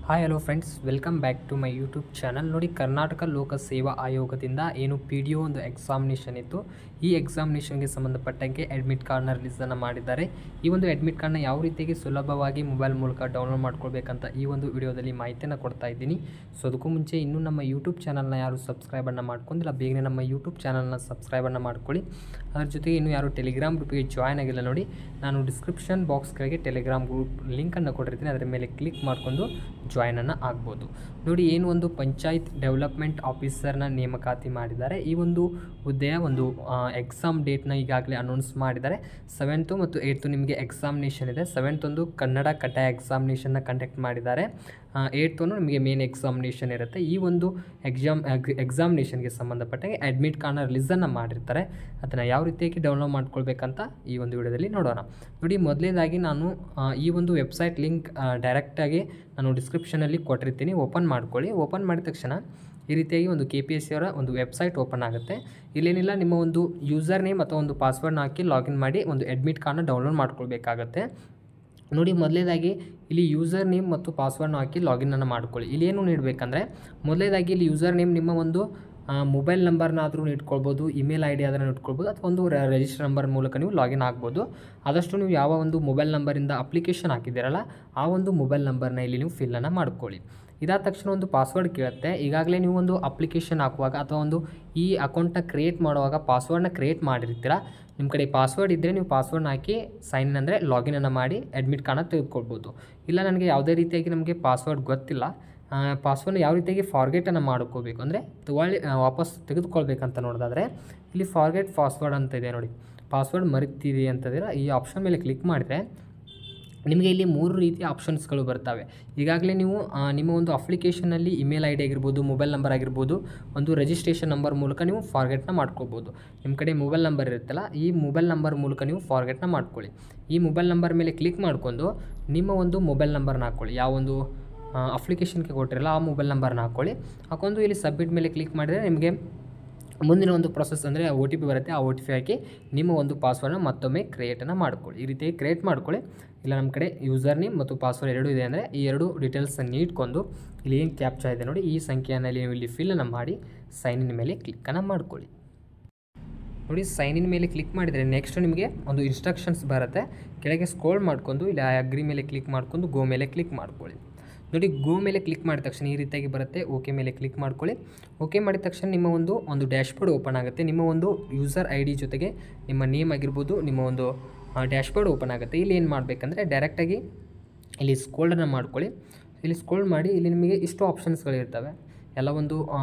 Hi hello friends, welcome back to my YouTube channel. ನೋಡಿ, ಕರ್ನಾಟಕ ಲೋಕ ಸೇವಾ ಆಯೋಗದಿಂದ ಏನು PDO ಒಂದು ಎಕ್ಸಾಮಿನೇಷನ್ ಇತ್ತು. ಈ ಎಕ್ಸಾಮಿನೇಷನ್ಗೆ ಸಂಬಂಧಪಟ್ಟಂಗೆ ಅಡ್ಮಿಟ್ ಕಾರ್ಡ್ನ ರಿಲೀಸನ್ನು ಮಾಡಿದ್ದಾರೆ. ಈ ಒಂದು ಅಡ್ಮಿಟ್ ಕಾರ್ಡ್ನ ಯಾವ ರೀತಿಯಾಗಿ ಸುಲಭವಾಗಿ ಮೊಬೈಲ್ ಮೂಲಕ ಡೌನ್ಲೋಡ್ ಮಾಡ್ಕೊಳ್ಬೇಕಂತ ಈ ಒಂದು ವಿಡಿಯೋದಲ್ಲಿ ಮಾಹಿತಿಯನ್ನು ಕೊಡ್ತಾ ಇದ್ದೀನಿ. ಸೊ ಅದಕ್ಕೂ ಮುಂಚೆ ಇನ್ನೂ ನಮ್ಮ ಯೂಟ್ಯೂಬ್ ಚಾನಲ್ನ ಯಾರು ಸಬ್ಸ್ಕ್ರೈಬನ್ನು ಮಾಡ್ಕೊಂಡಿಲ್ಲ, ಬೇಗನೆ ನಮ್ಮ ಯೂಟ್ಯೂಬ್ ಚಾನಲ್ನ ಸಬ್ಸ್ಕ್ರೈಬನ್ನು ಮಾಡ್ಕೊಳ್ಳಿ. ಅದರ ಜೊತೆಗೆ ಇನ್ನೂ ಯಾರು ಟೆಲಿಗ್ರಾಮ್ ಗ್ರೂಪಿಗೆ ಜಾಯ್ನ್ ಆಗಿಲ್ಲ ನೋಡಿ, ನಾನು ಡಿಸ್ಕ್ರಿಪ್ಷನ್ ಬಾಕ್ಸ್ಗಳಿಗೆ ಟೆಲಿಗ್ರಾಮ್ ಗ್ರೂಪ್ ಲಿಂಕನ್ನು ಕೊಟ್ಟಿರ್ತೀನಿ. ಅದರ ಮೇಲೆ ಕ್ಲಿಕ್ ಮಾಡಿಕೊಂಡು ಜಾಯ್ನನ್ನು ಆಗ್ಬೋದು. ನೋಡಿ, ಏನು ಒಂದು ಪಂಚಾಯತ್ ಡೆವಲಪ್ಮೆಂಟ್ ಆಫೀಸರ್ನ ನೇಮಕಾತಿ ಮಾಡಿದ್ದಾರೆ. ಈ ಒಂದು ಹುದ್ದೆಯ ಒಂದು ಎಕ್ಸಾಮ್ ಡೇಟ್ನ ಈಗಾಗಲೇ ಅನೌನ್ಸ್ ಮಾಡಿದ್ದಾರೆ. 7th ಮತ್ತು 8th ನಿಮಗೆ ಎಕ್ಸಾಮಿನೇಷನ್ ಇದೆ. 7th ಒಂದು ಕನ್ನಡ ಕಡ್ಡಾಯ ಎಕ್ಸಾಮಿನೇಷನ್ನ ಕಂಡಕ್ಟ್ ಮಾಡಿದ್ದಾರೆ. 8th ನಿಮಗೆ ಮೇನ್ ಎಕ್ಸಾಮಿನೇಷನ್ ಇರುತ್ತೆ. ಈ ಒಂದು ಎಕ್ಸಾಮಿನೇಷನ್ಗೆ ಸಂಬಂಧಪಟ್ಟಂಗೆ ಅಡ್ಮಿಟ್ ಕಾರ್ಡ್ನ ರಿಲೀಸನ್ನು ಮಾಡಿರ್ತಾರೆ. ಅದನ್ನು ಯಾವ ರೀತಿಯಾಗಿ ಡೌನ್ಲೋಡ್ ಮಾಡ್ಕೊಳ್ಬೇಕಂತ ಈ ಒಂದು ವಿಡಿಯೋದಲ್ಲಿ ನೋಡೋಣ. ನೋಡಿ, ಮೊದಲನೇದಾಗಿ ನಾನು ಈ ಒಂದು ವೆಬ್ಸೈಟ್ ಲಿಂಕ್ ಡೈರೆಕ್ಟಾಗಿ ನಾನು ಡಿಸ್ಕ್ರಿಪ್ಷನಲ್ಲಿ ಕೊಟ್ಟಿರ್ತೀನಿ. ಓಪನ್ ಮಾಡ್ಕೊಳ್ಳಿ. ಓಪನ್ ಮಾಡಿದ ತಕ್ಷಣ ಈ ರೀತಿಯಾಗಿ ಒಂದು KPSC ಅವರ ಒಂದು ವೆಬ್ಸೈಟ್ ಓಪನ್ ಆಗುತ್ತೆ. ಇಲ್ಲೇನಿಲ್ಲ, ನಿಮ್ಮ ಒಂದು ಯೂಸರ್ ನೇಮ್ ಅಥವಾ ಒಂದು ಪಾಸ್ವರ್ಡ್ನ ಹಾಕಿ ಲಾಗಿನ್ ಮಾಡಿ ಒಂದು ಅಡ್ಮಿಟ್ ಕಾರ್ಡ್ನ ಡೌನ್ಲೋಡ್ ಮಾಡ್ಕೊಳ್ಬೇಕಾಗತ್ತೆ. ನೋಡಿ, ಮೊದಲನೇದಾಗಿ ಇಲ್ಲಿ ಯೂಸರ್ ನೇಮ್ ಮತ್ತು ಪಾಸ್ವರ್ಡ್ನ ಹಾಕಿ ಲಾಗಿನನ್ನು ಮಾಡ್ಕೊಳ್ಳಿ. ಇಲ್ಲಿ ಏನು ನೀಡಬೇಕಂದ್ರೆ, ಮೊದಲನೇದಾಗಿ ಇಲ್ಲಿ ಯೂಸರ್ ನೇಮ್ ನಿಮ್ಮ ಒಂದು ಮೊಬೈಲ್ ನಂಬರ್ನಾದರೂ ಇಟ್ಕೊಳ್ಬೋದು, ಇಮೇಲ್ ID ಅದನ್ನು ಇಟ್ಕೊಳ್ಬೋದು, ಅಥವಾ ಒಂದು ರಿಜಿಸ್ಟರ್ ನಂಬರ್ ಮೂಲಕ ನೀವು ಲಾಗಿನ್ ಆಗ್ಬೋದು. ಆದಷ್ಟು ನೀವು ಯಾವ ಒಂದು ಮೊಬೈಲ್ ನಂಬರಿಂದ ಅಪ್ಲಿಕೇಶನ್ ಹಾಕಿದ್ದೀರಲ್ಲ ಆ ಒಂದು ಮೊಬೈಲ್ ನಂಬರ್ನ ಇಲ್ಲಿ ನೀವು ಫಿಲ್ಲನ್ನು ಮಾಡ್ಕೊಳ್ಳಿ. ಇದಾದ ತಕ್ಷಣ ಒಂದು ಪಾಸ್ವರ್ಡ್ ಕೇಳುತ್ತೆ. ಈಗಾಗಲೇ ನೀವು ಒಂದು ಅಪ್ಲಿಕೇಶನ್ ಹಾಕುವಾಗ ಅಥವಾ ಒಂದು ಈ ಅಕೌಂಟ್ನ ಕ್ರಿಯೇಟ್ ಮಾಡುವಾಗ ಪಾಸ್ವರ್ಡ್ನ ಕ್ರಿಯೇಟ್ ಮಾಡಿರ್ತೀರ. ನಿಮ್ಮ ಕಡೆ ಪಾಸ್ವರ್ಡ್ ಇದ್ದರೆ ನೀವು ಪಾಸ್ವರ್ಡ್ನ ಹಾಕಿ ಸೈನ್ ಇನ್ ಅಂದರೆ ಲಾಗಿನನ್ನು ಮಾಡಿ ಅಡ್ಮಿಟ್ ಕಾರ್ಡ್ನ ತೆಗೆದುಕೊಳ್ಬೋದು. ಇಲ್ಲ, ನನಗೆ ಯಾವುದೇ ರೀತಿಯಾಗಿ ನಮಗೆ ಪಾಸ್ವರ್ಡ್ ಗೊತ್ತಿಲ್ಲ, ಪಾಸ್ವರ್ಡ್ನ ಯಾವ ರೀತಿಯಾಗಿ ಫಾರ್ಗೆಟನ್ನು ಮಾಡ್ಕೋಬೇಕು ಅಂದರೆ ವಾಪಸ್ ತೆಗೆದುಕೊಳ್ಬೇಕಂತ ನೋಡೋದಾದರೆ ಇಲ್ಲಿ ಫಾರ್ಗೆಟ್ ಪಾಸ್ವರ್ಡ್ ಅಂತ ಇದೆ ನೋಡಿ. ಪಾಸ್ವರ್ಡ್ ಮರಿತಿದೆ ಅಂತಂದರೆ ಈ ಆಪ್ಷನ್ ಮೇಲೆ ಕ್ಲಿಕ್ ಮಾಡಿದರೆ ನಿಮಗೆ ಇಲ್ಲಿ 3 ರೀತಿಯ ಆಪ್ಷನ್ಸ್ಗಳು ಬರ್ತವೆ. ಈಗಾಗಲೇ ನೀವು ನಿಮ್ಮ ಒಂದು ಅಪ್ಲಿಕೇಶನಲ್ಲಿ ಇಮೇಲ್ ID ಆಗಿರ್ಬೋದು, ಮೊಬೈಲ್ ನಂಬರ್ ಆಗಿರ್ಬೋದು, ಒಂದು ರಿಜಿಸ್ಟ್ರೇಷನ್ ನಂಬರ್ ಮೂಲಕ ನೀವು ಫಾರ್ಗೆಟ್ನ ಮಾಡ್ಕೋಬೋದು. ನಿಮ್ಮ ಕಡೆ ಮೊಬೈಲ್ ನಂಬರ್ ಇರುತ್ತಲ್ಲ, ಈ ಮೊಬೈಲ್ ನಂಬರ್ ಮೂಲಕ ನೀವು ಫಾರ್ಗೆಟ್ನ ಮಾಡ್ಕೊಳ್ಳಿ. ಈ ಮೊಬೈಲ್ ನಂಬರ್ ಮೇಲೆ ಕ್ಲಿಕ್ ಮಾಡಿಕೊಂಡು ನಿಮ್ಮ ಒಂದು ಮೊಬೈಲ್ ನಂಬರ್ನ ಹಾಕ್ಕೊಳ್ಳಿ. ಯಾವ ಒಂದು ಅಪ್ಲಿಕೇಶನ್ಗೆ ಕೊಟ್ಟಿರಲ್ಲ ಆ ಮೊಬೈಲ್ ನಂಬರ್ನ ಹಾಕ್ಕೊಂಡು ಇಲ್ಲಿ ಸಬ್ಮಿಟ್ ಮೇಲೆ ಕ್ಲಿಕ್ ಮಾಡಿದರೆ ನಿಮಗೆ ಮುಂದಿನ ಒಂದು ಪ್ರೊಸೆಸ್ ಅಂದರೆ OTP ಬರುತ್ತೆ. ಆ OTP ಹಾಕಿ ನಿಮ್ಮ ಒಂದು ಪಾಸ್ವರ್ಡ್ನ ಮತ್ತೊಮ್ಮೆ ಕ್ರಿಯೇಟನ್ನು ಮಾಡ್ಕೊಳ್ಳಿ. ಈ ರೀತಿ ಕ್ರಿಯೇಟ್ ಮಾಡ್ಕೊಳ್ಳಿ. ಇಲ್ಲ, ನಮ್ಮ ಕಡೆ ಯೂಸರ್ ನೇಮ್ ಮತ್ತು ಪಾಸ್ವರ್ಡ್ ಎರಡೂ ಇದೆ ಅಂದರೆ ಈ ಎರಡು ಡೀಟೇಲ್ಸನ್ನು ಇಟ್ಕೊಂಡು ಇಲ್ಲಿ ಏನು ಕ್ಯಾಪ್ಚಾ ಇದೆ ನೋಡಿ, ಈ ಸಂಖ್ಯೆಯನ್ನು ಇಲ್ಲಿ ಫಿಲ್ಲನ್ನು ಮಾಡಿ ಸೈನ್ ಇನ್ ಮೇಲೆ ಕ್ಲಿಕ್ಕನ್ನು ಮಾಡ್ಕೊಳ್ಳಿ. ನೋಡಿ, ಸೈನ್ ಇನ್ ಮೇಲೆ ಕ್ಲಿಕ್ ಮಾಡಿದರೆ ನೆಕ್ಸ್ಟ್ ನಿಮಗೆ ಒಂದು ಇನ್ಸ್ಟ್ರಕ್ಷನ್ಸ್ ಬರುತ್ತೆ. ಕೆಳಗೆ ಸ್ಕ್ರೋಲ್ ಮಾಡ್ಕೊಂಡು ಇಲ್ಲಿ ಅಗ್ರಿ ಮೇಲೆ ಕ್ಲಿಕ್ ಮಾಡ್ಕೊಂಡು ಗೋ ಮೇಲೆ ಕ್ಲಿಕ್ ಮಾಡ್ಕೊಳ್ಳಿ. ನೋಡಿ, ಗೋ ಮೇಲೆ ಕ್ಲಿಕ್ ಮಾಡಿದ ತಕ್ಷಣ ಈ ರೀತಿಯಾಗಿ ಬರುತ್ತೆ. ಓಕೆ ಮೇಲೆ ಕ್ಲಿಕ್ ಮಾಡ್ಕೊಳ್ಳಿ. ಓಕೆ ಮಾಡಿದ ತಕ್ಷಣ ನಿಮ್ಮ ಒಂದು ಡ್ಯಾಶ್ಬೋರ್ಡ್ ಓಪನ್ ಆಗುತ್ತೆ. ನಿಮ್ಮ ಒಂದು ಯೂಸರ್ ID ಜೊತೆಗೆ ನಿಮ್ಮ ನೇಮ್ ಆಗಿರ್ಬೋದು, ನಿಮ್ಮ ಒಂದು ಡ್ಯಾಶ್ಬೋರ್ಡ್ ಓಪನ್ ಆಗುತ್ತೆ. ಇಲ್ಲಿ ಏನು ಮಾಡಬೇಕಂದ್ರೆ ಡೈರೆಕ್ಟಾಗಿ ಇಲ್ಲಿ ಸ್ಕ್ರೋಲನ್ನು ಮಾಡ್ಕೊಳ್ಳಿ. ಇಲ್ಲಿ ಸ್ಕ್ರೋಲ್ ಮಾಡಿ ಇಲ್ಲಿ ನಿಮಗೆ ಇಷ್ಟು ಆಪ್ಷನ್ಸ್ಗಳಿರ್ತವೆ, ಎಲ್ಲ ಒಂದು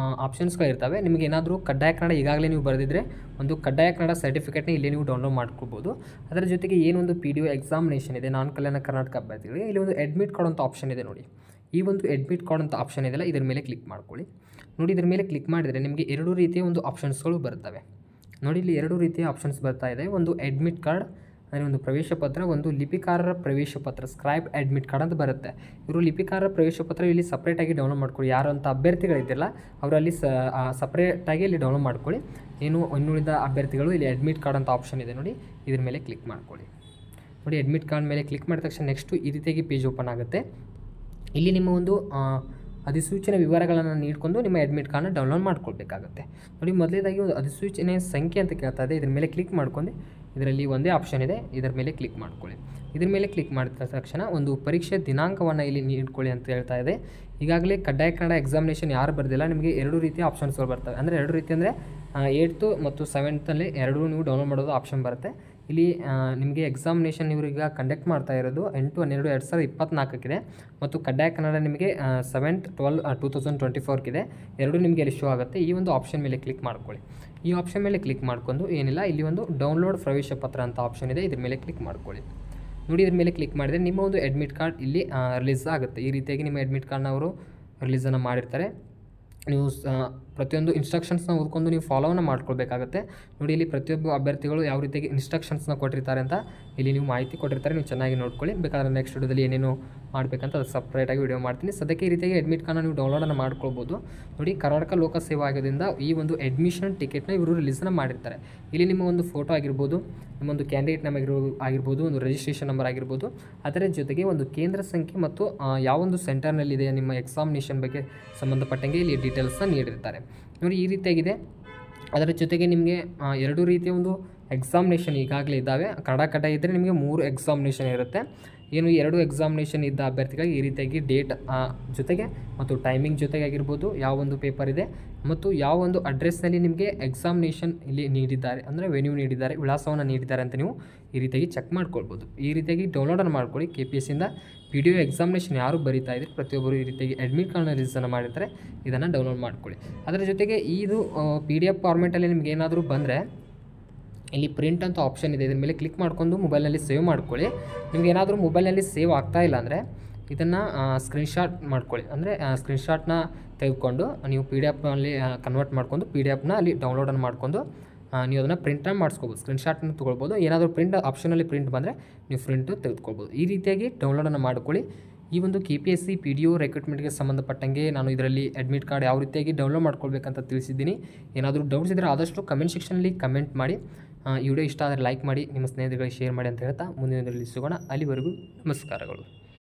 ಆಪ್ಷನ್ಸ್ಗಳಿರ್ತವೆ. ನಿಮಗೆ ಏನಾದರೂ ಕಡ್ಡಾಯ ಕನ್ನಡ ಈಗಾಗಲೇ ನೀವು ಬರೆದಿದ್ದರೆ ಒಂದು ಕಡ್ಡಾಯ ಕನ್ನಡ ಸರ್ಟಿಫಿಕೇಟ್ನ ಇಲ್ಲಿ ನೀವು ಡೌನ್ಲೋಡ್ ಮಾಡ್ಕೊಳ್ಬೋದು. ಅದರ ಜೊತೆಗೆ ಏನೊಂದು PDO ಎಕ್ಸಾಮಿನೇಷನ್ ಇದೆ, ನಾನ್ ಕಲ್ಯಾಣ ಕರ್ನಾಟಕ ಅಭ್ಯರ್ಥಿಗಳಿಗೆ ಇಲ್ಲಿ ಒಂದು ಅಡ್ಮಿಟ್ ಕಾರ್ಡ್ ಅಂತ ಆಪ್ಷನ್ ಇದೆ ನೋಡಿ. ಈ ಒಂದು ಅಡ್ಮಿಟ್ ಕಾರ್ಡ್ ಅಂತ ಆಪ್ಷನ್ ಇದೆಯಲ್ಲ, ಇದರ ಮೇಲೆ ಕ್ಲಿಕ್ ಮಾಡ್ಕೊಳ್ಳಿ. ನೋಡಿ, ಇದರ ಮೇಲೆ ಕ್ಲಿಕ್ ಮಾಡಿದರೆ ನಿಮಗೆ 2 ರೀತಿಯ ಒಂದು ಆಪ್ಷನ್ಸ್ಗಳು ಬರ್ತವೆ. ನೋಡಿ, ಇಲ್ಲಿ 2 ರೀತಿಯ ಆಪ್ಷನ್ಸ್ ಬರ್ತಾ ಇದೆ. ಒಂದು ಅಡ್ಮಿಟ್ ಕಾರ್ಡ್ ಅಂದರೆ ಒಂದು ಪ್ರವೇಶ ಪತ್ರ, ಒಂದು ಲಿಪಿಕಾರರ ಪ್ರವೇಶ ಪತ್ರ ಸ್ಕ್ರೈಬ್ ಅಡ್ಮಿಟ್ ಕಾರ್ಡ್ ಅಂತ ಬರುತ್ತೆ. ಇವರು ಲಿಪಿಕಾರರ ಪ್ರವೇಶ ಪತ್ರ ಇಲ್ಲಿ ಸಪ್ರೇಟಾಗಿ ಡೌನ್ಲೋಡ್ ಮಾಡ್ಕೊಳ್ಳಿ. ಯಾರು ಅಂತ ಅಭ್ಯರ್ಥಿಗಳಿದ್ದಿರಲ್ಲ ಅವರಲ್ಲಿ ಸಪ್ರೇಟಾಗಿ ಇಲ್ಲಿ ಡೌನ್ಲೋಡ್ ಮಾಡ್ಕೊಳ್ಳಿ. ಇನ್ನುಳಿದ ಅಭ್ಯರ್ಥಿಗಳು ಇಲ್ಲಿ ಅಡ್ಮಿಟ್ ಕಾರ್ಡ್ ಅಂತ ಆಪ್ಷನ್ ಇದೆ ನೋಡಿ, ಇದ್ರ ಮೇಲೆ ಕ್ಲಿಕ್ ಮಾಡ್ಕೊಳ್ಳಿ. ನೋಡಿ, ಅಡ್ಮಿಟ್ ಕಾರ್ಡ್ ಮೇಲೆ ಕ್ಲಿಕ್ ಮಾಡಿದ ತಕ್ಷಣ ನೆಕ್ಸ್ಟು ಈ ರೀತಿಯಾಗಿ ಪೇಜ್ ಓಪನ್ ಆಗುತ್ತೆ. ಇಲ್ಲಿ ನಿಮ್ಮ ಒಂದು ಅಧಿಸೂಚನೆ ವಿವರಗಳನ್ನು ನೀಡಿಕೊಂಡು ನಿಮ್ಮ ಅಡ್ಮಿಟ್ ಕಾರ್ಡ್ನ ಡೌನ್ಲೋಡ್ ಮಾಡ್ಕೊಳ್ಬೇಕಾಗುತ್ತೆ. ನೋಡಿ, ಮೊದಲೇದಾಗಿ ಒಂದು ಅಧಿಸೂಚನೆ ಸಂಖ್ಯೆ ಅಂತ ಕೇಳ್ತಾ ಇದೆ. ಇದ್ರ ಮೇಲೆ ಕ್ಲಿಕ್ ಮಾಡ್ಕೊಂಡು ಇದರಲ್ಲಿ ಒಂದೇ ಆಪ್ಷನ್ ಇದೆ, ಇದರ ಮೇಲೆ ಕ್ಲಿಕ್ ಮಾಡ್ಕೊಳ್ಳಿ. ಇದ್ರ ಮೇಲೆ ಕ್ಲಿಕ್ ಮಾಡಿದ ತಕ್ಷಣ ಒಂದು ಪರೀಕ್ಷೆ ದಿನಾಂಕವನ್ನು ಇಲ್ಲಿ ನೀಡ್ಕೊಳ್ಳಿ ಅಂತ ಹೇಳ್ತಾ ಇದೆ. ಈಗಾಗಲೇ ಕಡ್ಡಾಯ ಕನ್ನಡ ಎಕ್ಸಾಮಿನೇಷನ್ ಯಾರು ಬರೆದಿಲ್ಲ ನಿಮಗೆ 2 ರೀತಿಯ ಆಪ್ಷನ್ಸ್ಗಳು ಬರ್ತವೆ. ಅಂದರೆ 2 ರೀತಿ ಅಂದರೆ 8th ಮತ್ತು 7th ಎರಡೂ ನೀವು ಡೌನ್ಲೋಡ್ ಮಾಡೋದು ಆಪ್ಷನ್ ಬರುತ್ತೆ. ಇಲ್ಲಿ ನಿಮಗೆ ಎಕ್ಸಾಮಿನೇಷನ್ ಇವರೀಗ ಕಂಡಕ್ಟ್ ಮಾಡ್ತಾ ಇರೋದು 8/12/2024 ಮತ್ತು ಕಡ್ಡಾಯ ಕನ್ನಡ ನಿಮಗೆ 7/12/2024 ಇದೆ. ಎರಡೂ ನಿಮಗೆ ಇಲ್ಲಿ ಶೋ ಆಗುತ್ತೆ. ಈ ಒಂದು ಆಪ್ಷನ್ ಮೇಲೆ ಕ್ಲಿಕ್ ಮಾಡ್ಕೊಳ್ಳಿ. ಈ ಆಪ್ಷನ್ ಮೇಲೆ ಕ್ಲಿಕ್ ಮಾಡ್ಕೊಂಡು ಏನಿಲ್ಲ, ಇಲ್ಲಿ ಒಂದು ಡೌನ್ಲೋಡ್ ಪ್ರವೇಶ ಪತ್ರ ಅಂತ ಆಪ್ಷನ್ ಇದೆ, ಇದ್ರ ಮೇಲೆ ಕ್ಲಿಕ್ ಮಾಡ್ಕೊಳ್ಳಿ. ನೋಡಿ, ಇದ್ರ ಮೇಲೆ ಕ್ಲಿಕ್ ಮಾಡಿದರೆ ನಿಮ್ಮ ಒಂದು ಅಡ್ಮಿಟ್ ಕಾರ್ಡ್ ಇಲ್ಲಿ ರಿಲೀಸ್ ಆಗುತ್ತೆ. ಈ ರೀತಿಯಾಗಿ ನಿಮ್ಮ ಅಡ್ಮಿಟ್ ಕಾರ್ಡ್ನ ಅವರು ರಿಲೀಸನ್ನು ಮಾಡಿರ್ತಾರೆ. ನೀವು ಪ್ರತಿಯೊಂದು ಇನ್ಸ್ಟ್ರಕ್ಷನ್ಸ್ನ ಓದ್ಕೊಂಡು ನೀವು ಫಾಲೋನ ಮಾಡ್ಕೊಳ್ಬೇಕಾಗುತ್ತೆ. ನೋಡಿ ಇಲ್ಲಿ ಪ್ರತಿಯೊಬ್ಬ ಅಭ್ಯರ್ಥಿಗಳು ಯಾವ ರೀತಿಯಾಗಿ ಇನ್ಸ್ಟ್ರಕ್ಷನ್ಸ್ನ ಕೊಟ್ಟಿರ್ತಾರೆ ಅಂತ ಇಲ್ಲಿ ನೀವು ಮಾಹಿತಿ ಕೊಟ್ಟಿರ್ತಾರೆ, ನೀವು ಚೆನ್ನಾಗಿ ನೋಡ್ಕೊಳ್ಳಿ. ಬೇಕಾದ್ರೆ ನೆಕ್ಸ್ಟ್ ವಿಡಿಯೋದಲ್ಲಿ ಏನೇನು ಮಾಡಬೇಕಂತ ಅದು ಸಪ್ರೇಟಾಗಿ ವಿಡಿಯೋ ಮಾಡ್ತೀನಿ. ಸದ್ಯಕ್ಕೆ ಈ ರೀತಿಯಾಗಿ ಅಡ್ಮಿಟ್ ಕಾರ್ಡ್ನ ನೀವು ಡೌನ್ಲೋಡನ್ನು ಮಾಡ್ಕೊಳ್ಬೋದು. ನೋಡಿ ಕರ್ನಾಟಕ ಲೋಕಸೇವಾ ಆಯೋಗದಿಂದ ಈ ಒಂದು ಅಡ್ಮಿಷನ್ ಟಿಕೆಟ್ನ ಇವರು ರಿಲೀಸನ್ನು ಮಾಡಿರ್ತಾರೆ. ಇಲ್ಲಿ ನಿಮ್ಮ ಒಂದು ಫೋಟೋ ಆಗಿರ್ಬೋದು, ನಿಮ್ಮೊಂದು ಕ್ಯಾಂಡಿಡೇಟ್ ನೇಮ್ ಆಗಿರ್ಬೋದು, ಒಂದು ರಿಜಿಸ್ಟ್ರೇಷನ್ ನಂಬರ್ ಆಗಿರ್ಬೋದು, ಅದರ ಜೊತೆಗೆ ಒಂದು ಕೇಂದ್ರ ಸಂಖ್ಯೆ ಮತ್ತು ಯಾವೊಂದು ಸೆಂಟರ್ನಲ್ಲಿದೆ ನಿಮ್ಮ ಎಕ್ಸಾಮಿನೇಷನ್ ಬಗ್ಗೆ ಸಂಬಂಧಪಟ್ಟಂಗೆ ಇಲ್ಲಿ ಡೀಟೇಲ್ಸ್ನ ನೀಡಿರ್ತಾರೆ. ನೋಡಿ ಈ ರೀತಿಯಾಗಿದೆ. ಅದರ ಜೊತೆಗೆ ನಿಮಗೆ 2 ರೀತಿಯ ಒಂದು ಎಕ್ಸಾಮಿನೇಷನ್ ಈಗಾಗಲೇ ಇದ್ದಾವೆ. ಕನ್ನಡ ಇದ್ದರೆ ನಿಮಗೆ 3 ಎಕ್ಸಾಮಿನೇಷನ್ ಇರುತ್ತೆ. ಏನು 2 ಎಕ್ಸಾಮಿನೇಷನ್ ಇದ್ದ ಅಭ್ಯರ್ಥಿಗಳಿಗೆ ಈ ರೀತಿಯಾಗಿ ಡೇಟ್ ಜೊತೆಗೆ ಮತ್ತು ಟೈಮಿಂಗ್ ಜೊತೆಗೆ ಆಗಿರ್ಬೋದು, ಯಾವ ಒಂದು ಪೇಪರ್ ಇದೆ ಮತ್ತು ಯಾವ ಒಂದು ಅಡ್ರೆಸ್ನಲ್ಲಿ ನಿಮಗೆ ಎಕ್ಸಾಮಿನೇಷನ್ ಇಲ್ಲಿ ನೀಡಿದ್ದಾರೆ, ಅಂದರೆ ವೆನ್ಯೂ ನೀಡಿದ್ದಾರೆ, ವಿಳಾಸವನ್ನು ನೀಡಿದ್ದಾರೆ ಅಂತ ನೀವು ಈ ರೀತಿಯಾಗಿ ಚೆಕ್ ಮಾಡ್ಕೊಳ್ಬೋದು. ಈ ರೀತಿಯಾಗಿ ಡೌನ್ಲೋಡನ್ನು ಮಾಡ್ಕೊಳ್ಳಿ. KPSCಯಿಂದ PDO ಎಕ್ಸಾಮಿನೇಷನ್ ಯಾರು ಬರೀತಾ ಇದ್ದಾರೆ ಪ್ರತಿಯೊಬ್ಬರು ಈ ರೀತಿಯಾಗಿ ಅಡ್ಮಿಟ್ ಕಾರ್ಡ್ನ ರಿಲೀಸನ್ನು ಮಾಡಿರ್ತಾರೆ, ಇದನ್ನು ಡೌನ್ಲೋಡ್ ಮಾಡ್ಕೊಳ್ಳಿ. ಅದರ ಜೊತೆಗೆ ಇದು PDF ಫಾರ್ಮೆಟಲ್ಲಿ ನಿಮ್ಗೆ ಏನಾದರೂ ಬಂದರೆ ಇಲ್ಲಿ ಪ್ರಿಂಟ್ ಅಂತ ಆಪ್ಷನ್ ಇದೆ, ಇದ್ರ ಮೇಲೆ ಕ್ಲಿಕ್ ಮಾಡ್ಕೊಂಡು ಮೊಬೈಲ್ನಲ್ಲಿ ಸೇವ್ ಮಾಡ್ಕೊಳ್ಳಿ. ನಿಮ್ಗೆ ಏನಾದರೂ ಮೊಬೈಲ್ನಲ್ಲಿ ಸೇವ್ ಆಗ್ತಾ ಇಲ್ಲ ಅಂದರೆ ಇದನ್ನು ಸ್ಕ್ರೀನ್ಶಾಟ್ ಮಾಡ್ಕೊಳ್ಳಿ. ಅಂದರೆ ಸ್ಕ್ರೀನ್ಶಾಟ್ನ ತೆಗೆದುಕೊಂಡು ನೀವು PDF ಕನ್ವರ್ಟ್ ಮಾಡ್ಕೊಂಡು PDF ಅಲ್ಲಿ ಡೌನ್ಲೋಡನ್ನು ಮಾಡ್ಕೊಂಡು ನೀವು ಅದನ್ನು ಪ್ರಿಂಟನ್ನು ಮಾಡಿಸ್ಕೋಬೋದು, ಸ್ಕ್ರೀನ್ಶಾಟನ್ನು ತೊಗೊಳ್ಬೋದು. ಏನಾದರೂ ಪ್ರಿಂಟ್ ಆಪ್ಷನಲ್ಲಿ ಪ್ರಿಂಟ್ ಬಂದರೆ ನೀವು ಪ್ರಿಂಟು ತೆಗೆದುಕೊಳ್ಬೋದು. ಈ ರೀತಿಯಾಗಿ ಡೌನ್ಲೋಡನ್ನು ಮಾಡ್ಕೊಳ್ಳಿ. ಈ ಒಂದು KPSC PDO ರಿಕ್ರೂಟ್ಮೆಂಟ್ಗೆ ಸಂಬಂಧಪಟ್ಟಂಗೆ ನಾನು ಇದರಲ್ಲಿ ಅಡ್ಮಿಟ್ ಕಾರ್ಡ್ ಯಾವ ರೀತಿಯಾಗಿ ಡೌನ್ಲೋಡ್ ಮಾಡ್ಕೊಳ್ಬೇಕಂತ ತಿಳಿಸಿದ್ದೀನಿ. ಏನಾದರೂ ಡೌಟ್ಸ್ ಇದ್ದರೆ ಆದಷ್ಟು ಕಮೆಂಟ್ ಸೆಕ್ಷನಲ್ಲಿ ಕಮೆಂಟ್ ಮಾಡಿ. ಈ ವಿಡಿಯೋ ಇಷ್ಟ ಆದರೆ ಲೈಕ್ ಮಾಡಿ, ನಿಮ್ಮ ಸ್ನೇಹಿತರಿಗೆ ಶೇರ್ ಮಾಡಿ ಅಂತ ಹೇಳ್ತಾ ಮುಂದಿನ ವಿಡಿಯೋದಲ್ಲಿ ಸಿಗೋಣ. ಅಲ್ಲಿವರೆಗೂ ನಮಸ್ಕಾರಗಳು.